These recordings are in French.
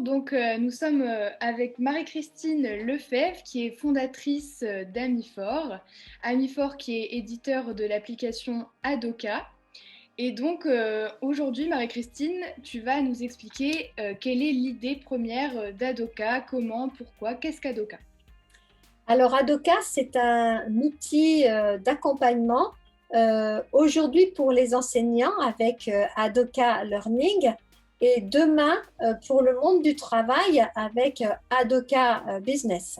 Donc nous sommes avec Marie-Christine Lefebvre qui est fondatrice d'Amifor. Amifor qui est éditeur de l'application Adoka. Et donc aujourd'hui Marie-Christine, tu vas nous expliquer quelle est l'idée première d'Adoka, comment, pourquoi, qu'est-ce qu'Adoka? Alors, Adoka, c'est un outil d'accompagnement aujourd'hui pour les enseignants avec Adoka Learning et demain pour le monde du travail avec Adoka Business.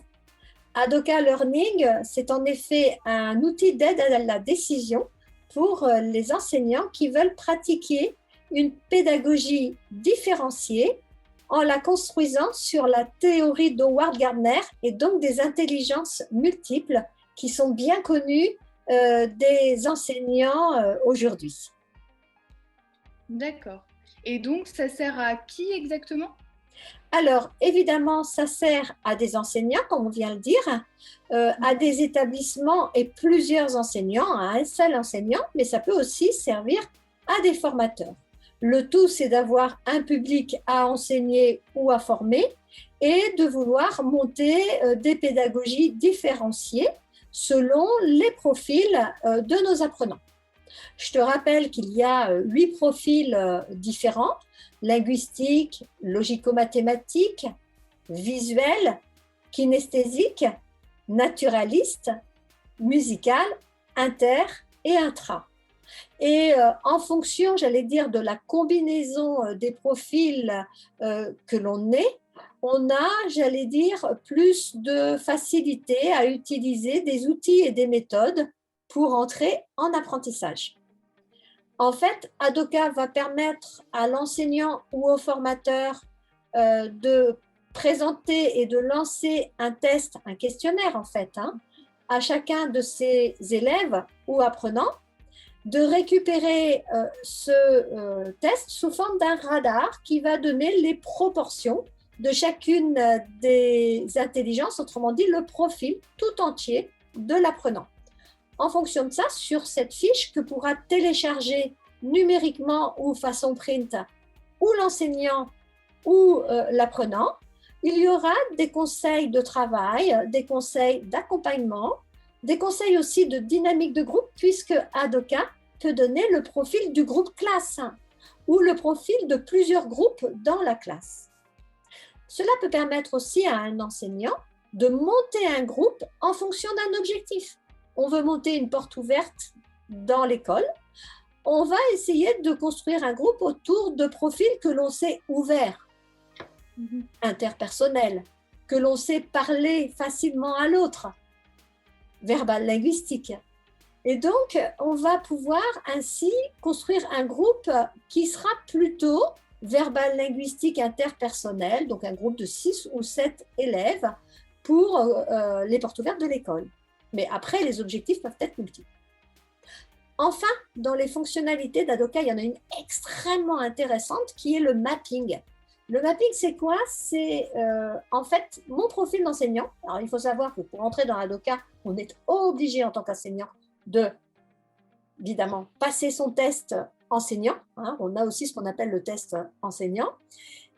Adoka Learning, c'est en effet un outil d'aide à la décision pour les enseignants qui veulent pratiquer une pédagogie différenciée en la construisant sur la théorie d'Howard Gardner et donc des intelligences multiples qui sont bien connues des enseignants aujourd'hui. D'accord. Et donc ça sert à qui exactement? Alors, évidemment, ça sert à des enseignants, comme on vient de le dire, à des établissements et plusieurs enseignants, à un seul enseignant, mais ça peut aussi servir à des formateurs. Le tout, c'est d'avoir un public à enseigner ou à former et de vouloir monter des pédagogies différenciées selon les profils de nos apprenants. Je te rappelle qu'il y a 8 profils différents: linguistique, logico-mathématique, visuel, kinesthésique, naturaliste, musical, inter et intra. Et en fonction, j'allais dire, de la combinaison des profils que l'on est, on a, j'allais dire, plus de facilité à utiliser des outils et des méthodes pour entrer en apprentissage. En fait, Adoka va permettre à l'enseignant ou au formateur de présenter et de lancer un test, un questionnaire en fait, à chacun de ses élèves ou apprenants, de récupérer ce test sous forme d'un radar qui va donner les proportions de chacune des intelligences, autrement dit le profil tout entier de l'apprenant. En fonction de ça, sur cette fiche que pourra télécharger numériquement ou façon print ou l'enseignant ou l'apprenant, il y aura des conseils de travail, des conseils d'accompagnement, des conseils aussi de dynamique de groupe, puisque Adoka peut donner le profil du groupe classe ou le profil de plusieurs groupes dans la classe. Cela peut permettre aussi à un enseignant de monter un groupe en fonction d'un objectif. On veut monter une porte ouverte dans l'école, on va essayer de construire un groupe autour de profils que l'on sait ouverts, interpersonnels, que l'on sait parler facilement à l'autre, verbal linguistique. Et donc, on va pouvoir ainsi construire un groupe qui sera plutôt verbal linguistique interpersonnel, donc un groupe de 6 ou 7 élèves pour les portes ouvertes de l'école. Mais après, les objectifs peuvent être multiples. Enfin, dans les fonctionnalités d'Adoka, il y en a une extrêmement intéressante qui est le mapping. Le mapping, c'est quoi? C'est en fait mon profil d'enseignant. Alors, il faut savoir que pour entrer dans Adoka, on est obligé en tant qu'enseignant de, évidemment, passer son test enseignant. On a aussi ce qu'on appelle le test enseignant.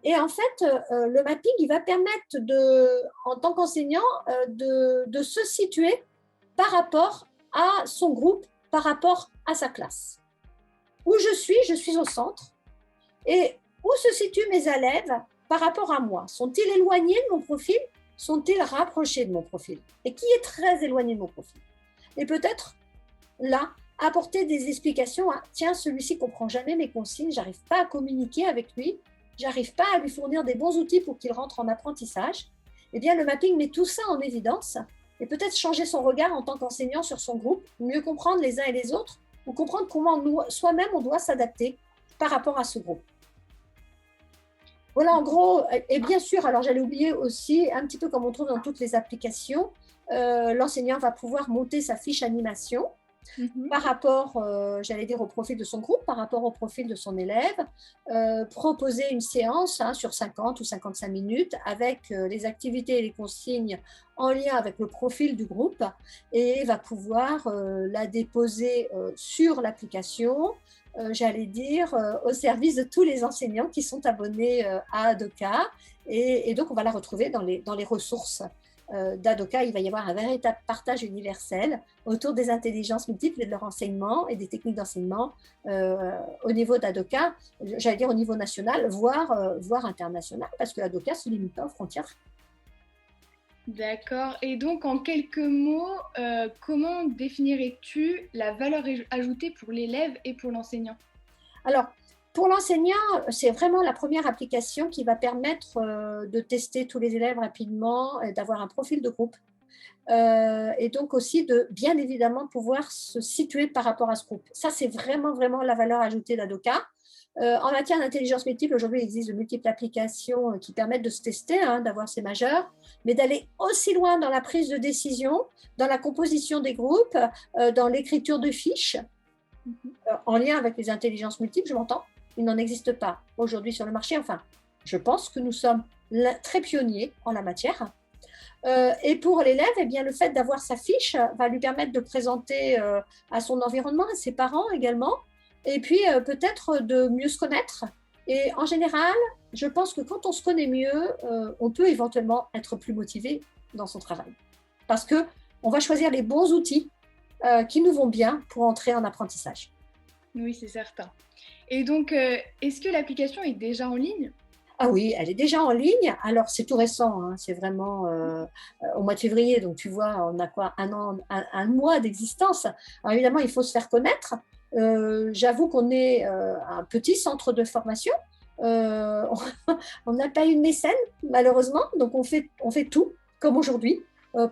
Et en fait, le mapping, il va permettre, en tant qu'enseignant, de se situer par rapport à son groupe, par rapport à sa classe. Où je suis au centre. Et où se situent mes élèves par rapport à moi? Sont-ils éloignés de mon profil? Sont-ils rapprochés de mon profil? Et qui est très éloigné de mon profil? Et peut-être, là, apporter des explications à, tiens, celui-ci ne comprend jamais mes consignes, j'arrive pas à communiquer avec lui, j'arrive pas à lui fournir des bons outils pour qu'il rentre en apprentissage. Eh bien, le mapping met tout ça en évidence et peut-être changer son regard en tant qu'enseignant sur son groupe, mieux comprendre les uns et les autres, ou comprendre comment soi-même on doit s'adapter par rapport à ce groupe. Voilà en gros, et bien sûr, alors j'allais oublier aussi, un petit peu comme on trouve dans toutes les applications, l'enseignant va pouvoir monter sa fiche animation par rapport, j'allais dire, au profil de son groupe, par rapport au profil de son élève, proposer une séance sur 50 ou 55 minutes avec les activités et les consignes en lien avec le profil du groupe et va pouvoir la déposer sur l'application j'allais dire, au service de tous les enseignants qui sont abonnés à Adoka. Et donc, on va la retrouver dans les ressources d'Adoka. Il va y avoir un véritable partage universel autour des intelligences multiples et de leur enseignement et des techniques d'enseignement au niveau d'Adoka, j'allais dire au niveau national, voire international, parce que Adoka ne se limite pas aux frontières. D'accord. Et donc, en quelques mots, comment définirais-tu la valeur ajoutée pour l'élève et pour l'enseignant? Alors, pour l'enseignant, c'est vraiment la première application qui va permettre de tester tous les élèves rapidement, et d'avoir un profil de groupe. Et donc aussi de, bien évidemment, pouvoir se situer par rapport à ce groupe. Ça, c'est vraiment, vraiment la valeur ajoutée d'Adoka. En matière d'intelligence multiple, aujourd'hui, il existe de multiples applications qui permettent de se tester, d'avoir ces majeurs, mais d'aller aussi loin dans la prise de décision, dans la composition des groupes, dans l'écriture de fiches, en lien avec les intelligences multiples, je m'entends, il n'en existe pas aujourd'hui sur le marché. Enfin, je pense que nous sommes très pionniers en la matière. Et pour l'élève, eh bien, le fait d'avoir sa fiche va lui permettre de présenter à son environnement, à ses parents également, et puis peut-être de mieux se connaître. Et en général, je pense que quand on se connaît mieux, on peut éventuellement être plus motivé dans son travail. Parce qu'on va choisir les bons outils qui nous vont bien pour entrer en apprentissage. Oui, c'est certain. Et donc, est-ce que l'application est déjà en ligne? Ah oui, elle est déjà en ligne. Alors, c'est tout récent, c'est vraiment au mois de février. Donc, tu vois, on a quoi, un mois d'existence. Alors, évidemment, il faut se faire connaître. J'avoue qu'on est un petit centre de formation. On n'a pas eu de mécène, malheureusement. Donc, on fait tout, comme aujourd'hui,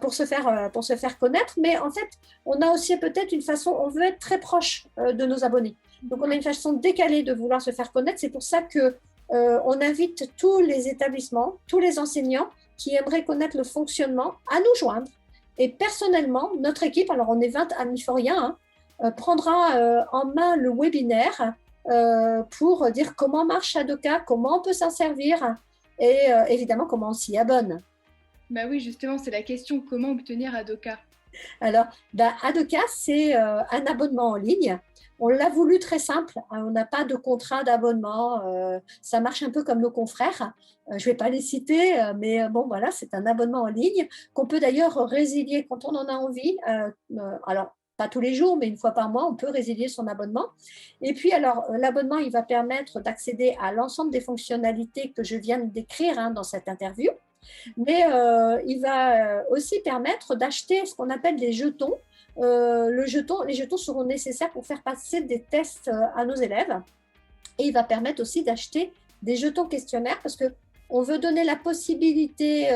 pour se faire connaître. Mais en fait, on a aussi peut-être une façon, on veut être très proche de nos abonnés. Donc, on a une façon décalée de vouloir se faire connaître. C'est pour ça que on invite tous les établissements, tous les enseignants qui aimeraient connaître le fonctionnement à nous joindre. Et personnellement, notre équipe, alors on est 20 amiforiens, prendra en main le webinaire pour dire comment marche Adoka, comment on peut s'en servir et évidemment comment on s'y abonne. Bah oui, justement, c'est la question, comment obtenir Adoka? Alors, Adoka, c'est un abonnement en ligne. On l'a voulu très simple. On n'a pas de contrat d'abonnement. Ça marche un peu comme nos confrères. Je ne vais pas les citer, mais bon, voilà, c'est un abonnement en ligne qu'on peut d'ailleurs résilier quand on en a envie. Alors, pas tous les jours, mais une fois par mois, on peut résilier son abonnement. Et puis, alors, l'abonnement, il va permettre d'accéder à l'ensemble des fonctionnalités que je viens de décrire dans cette interview. Mais il va aussi permettre d'acheter ce qu'on appelle des jetons. Les jetons seront nécessaires pour faire passer des tests à nos élèves. Et il va permettre aussi d'acheter des jetons questionnaires parce qu'on veut donner la possibilité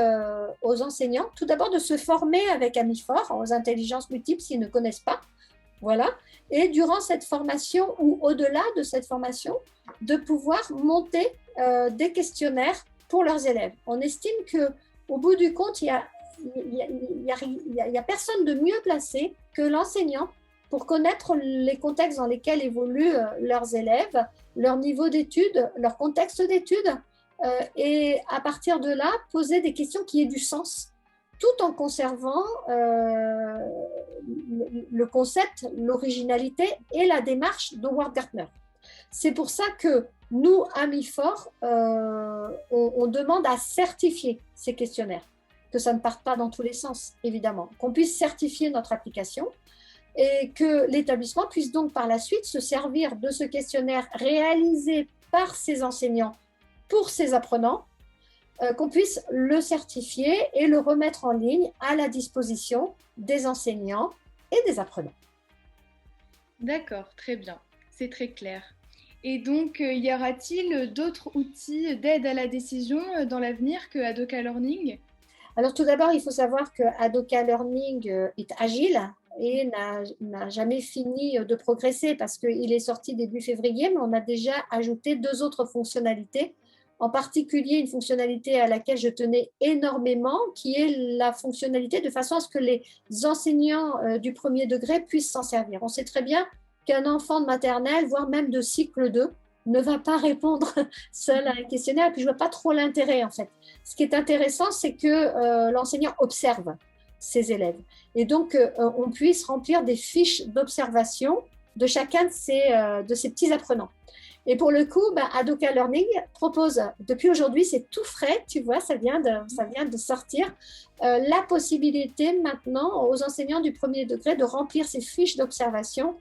aux enseignants, tout d'abord de se former avec Amifor aux intelligences multiples s'ils ne connaissent pas. Voilà. Et durant cette formation ou au-delà de cette formation, de pouvoir monter des questionnaires pour leurs élèves. On estime qu'au bout du compte, il y a personne de mieux placé que l'enseignant pour connaître les contextes dans lesquels évoluent leurs élèves, leur niveau d'études, leur contexte d'études, et à partir de là, poser des questions qui aient du sens, tout en conservant le concept, l'originalité et la démarche d'Howard Gardner. C'est pour ça que nous, Amifor, on demande à certifier ces questionnaires, que ça ne parte pas dans tous les sens, évidemment, qu'on puisse certifier notre application et que l'établissement puisse donc par la suite se servir de ce questionnaire réalisé par ses enseignants pour ses apprenants, qu'on puisse le certifier et le remettre en ligne à la disposition des enseignants et des apprenants. D'accord, très bien, c'est très clair. Et donc, y aura-t-il d'autres outils d'aide à la décision dans l'avenir que Adoka Learning? Alors tout d'abord, il faut savoir que Adoka Learning est agile et n'a jamais fini de progresser parce qu'il est sorti début février, mais on a déjà ajouté 2 autres fonctionnalités, en particulier une fonctionnalité à laquelle je tenais énormément, qui est la fonctionnalité de façon à ce que les enseignants du premier degré puissent s'en servir. On sait très bien qu'un enfant de maternelle, voire même de cycle 2, ne va pas répondre seul à un questionnaire, et puis je ne vois pas trop l'intérêt en fait. Ce qui est intéressant, c'est que l'enseignant observe ses élèves, et donc on puisse remplir des fiches d'observation de chacun de ces petits apprenants. Et pour le coup, Adoka Learning propose, depuis aujourd'hui, c'est tout frais, tu vois, ça vient de sortir, la possibilité maintenant aux enseignants du premier degré de remplir ces fiches d'observation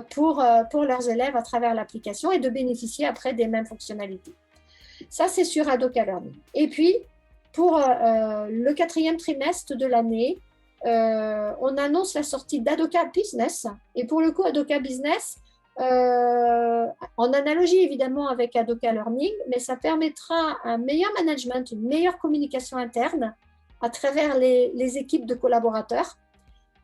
pour leurs élèves à travers l'application et de bénéficier après des mêmes fonctionnalités. Ça, c'est sur Adoka Learning. Et puis, pour le 4e trimestre de l'année, on annonce la sortie d'Adoka Business. Et pour le coup, Adoka Business, en analogie évidemment avec Adoka Learning, mais ça permettra un meilleur management, une meilleure communication interne à travers les équipes de collaborateurs.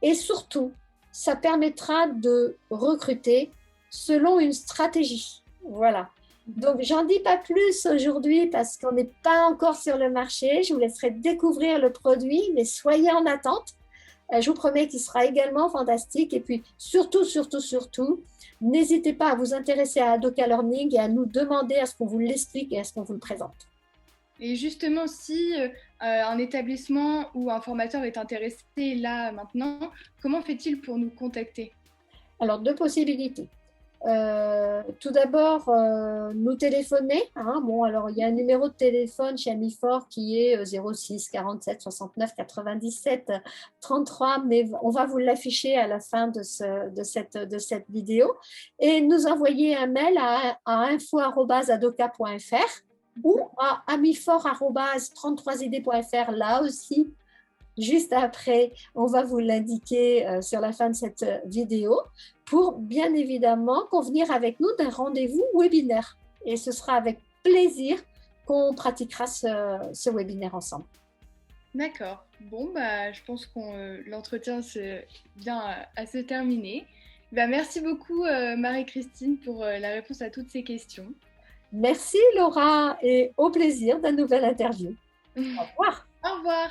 Et surtout, ça permettra de recruter selon une stratégie. Voilà. Donc, j'en dis pas plus aujourd'hui parce qu'on n'est pas encore sur le marché. Je vous laisserai découvrir le produit, mais soyez en attente. Je vous promets qu'il sera également fantastique. Et puis, surtout, n'hésitez pas à vous intéresser à Adoka Learning et à nous demander à ce qu'on vous l'explique et à ce qu'on vous le présente. Et justement, si un établissement ou un formateur est intéressé là, maintenant, comment fait-il pour nous contacter? Alors, 2 possibilités. Tout d'abord, nous téléphoner. Alors, il y a un numéro de téléphone chez Amifor qui est 06 47 69 97 33, mais on va vous l'afficher à la fin de cette vidéo. Et nous envoyer un mail à info@adoka.fr ou à amifor@33id.fr. Là aussi, juste après, on va vous l'indiquer sur la fin de cette vidéo pour bien évidemment convenir avec nous d'un rendez-vous webinaire. Et ce sera avec plaisir qu'on pratiquera ce webinaire ensemble. D'accord. Bon, je pense que l'entretien vient à se terminer. Merci beaucoup Marie-Christine pour la réponse à toutes ces questions. Merci Laura et au plaisir d'une nouvelle interview. Au revoir. Au revoir.